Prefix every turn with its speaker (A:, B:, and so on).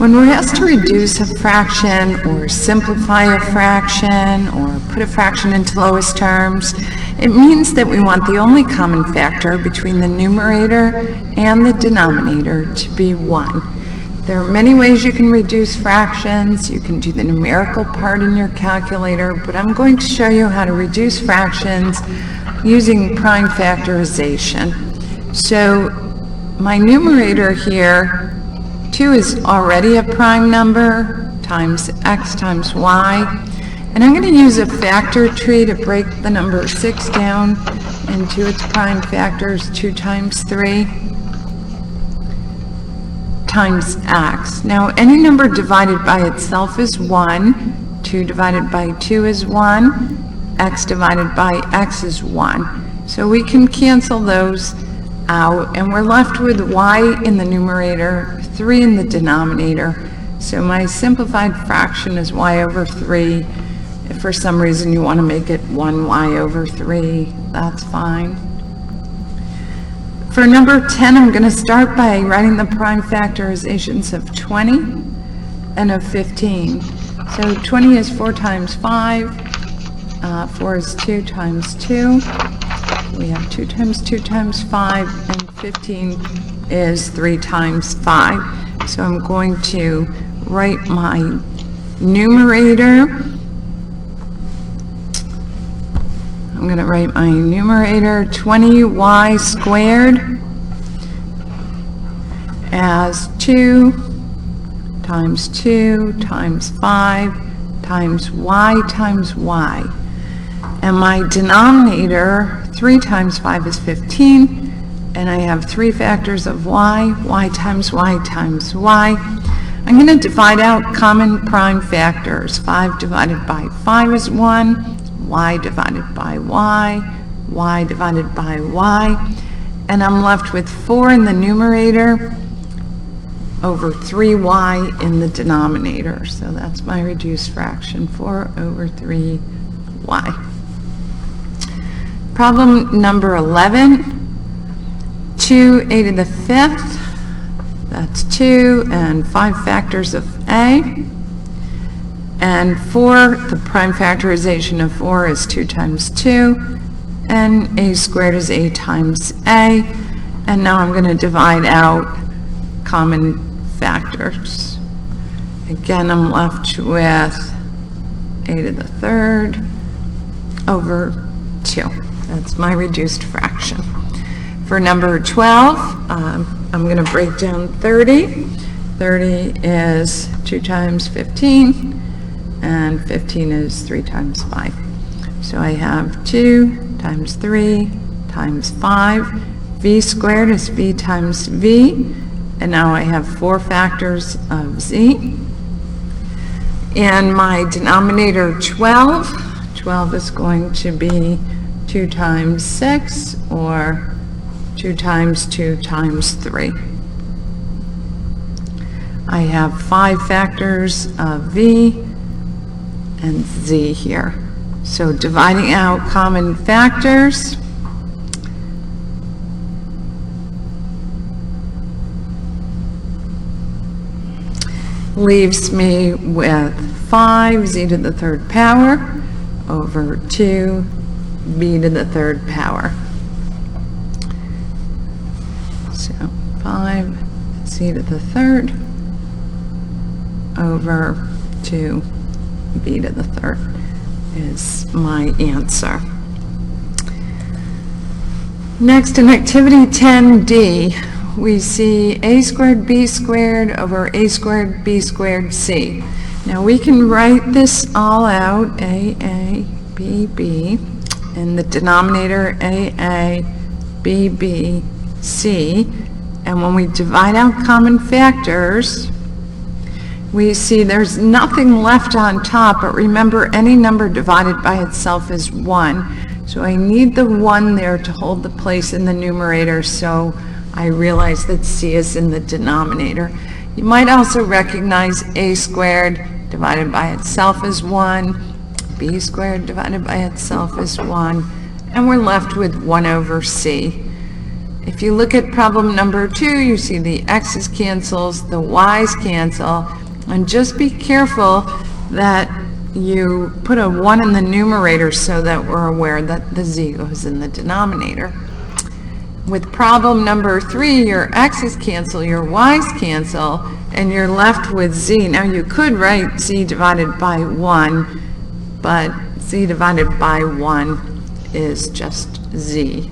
A: When we're asked to reduce a fraction or simplify a fraction or put a fraction into lowest terms, it means that we want the only common factor between the numerator and the denominator to be 1. There are many ways you can reduce fractions. You can do the numerical part in your calculator, but I'm going to show you how to reduce fractions using prime factorization. So my numerator here, 2 is already a prime number times x times y, and I'm going to use a factor tree to break the number 6 down into its prime factors. 2 times 3 times x. Now any number divided by itself is 1, 2 divided by 2 is 1, x divided by x is 1. So we can cancel those out, and we're left with y in the numerator, 3 in the denominator. So my simplified fraction is y over 3. If for some reason you want to make it 1y over 3, that's fine. For number 10, I'm going to start by writing the prime factorizations of 20 and of 15. So 20 is 4 times 5, 4 is 2 times 2. We have 2 times 2 times 5, and 15 is 3 times 5. So I'm going to write my numerator. I'm going to write my numerator 20y squared as 2 times 2 times 5 times y. And my denominator, 3 times 5 is 15, and I have 3 factors of y times y times y. I'm going to divide out common prime factors. 5 divided by 5 is 1, y divided by y divided by y, and I'm left with 4 in the numerator over 3y in the denominator. So that's my reduced fraction, 4 over 3y. Problem number 11, 2a to the 5th, that's 2 and 5 factors of a, and 4, the prime factorization of 4 is 2 times 2, and a squared is a times a, and now I'm going to divide out common factors. Again, I'm left with a to the 3rd over 2. That's my reduced fraction. For number 12, I'm going to break down 30. 30 is 2 times 15, and 15 is 3 times 5. So I have 2 times 3 times 5. V squared is v times v, and now I have 4 factors of z. And my denominator 12 is going to be 2 times 6, or 2 times 2 times 3. I have 5 factors of v and z here. So dividing out common factors, leaves me with 5z to the 3rd power over 2 b to the 3rd power. So 5z to the 3rd over 2 b to the 3rd is my answer. Next, in activity 10D, we see a squared b squared over a squared b squared c. Now we can write this all out, a, b, b, in the denominator a, b, b, c, and when we divide out common factors, we see there's nothing left on top, but remember any number divided by itself is 1. So I need the 1 there to hold the place in the numerator, so I realize that c is in the denominator. You might also recognize a squared divided by itself is 1, b squared divided by itself is 1, and we're left with 1 over c. If you look at problem number 2, you see the x's cancels, the y's cancel, and just be careful that you put a 1 in the numerator so that we're aware that the z goes in the denominator. With problem number 3, your x's cancel, your y's cancel, and you're left with z. Now you could write z divided by 1, but z divided by 1 is just z.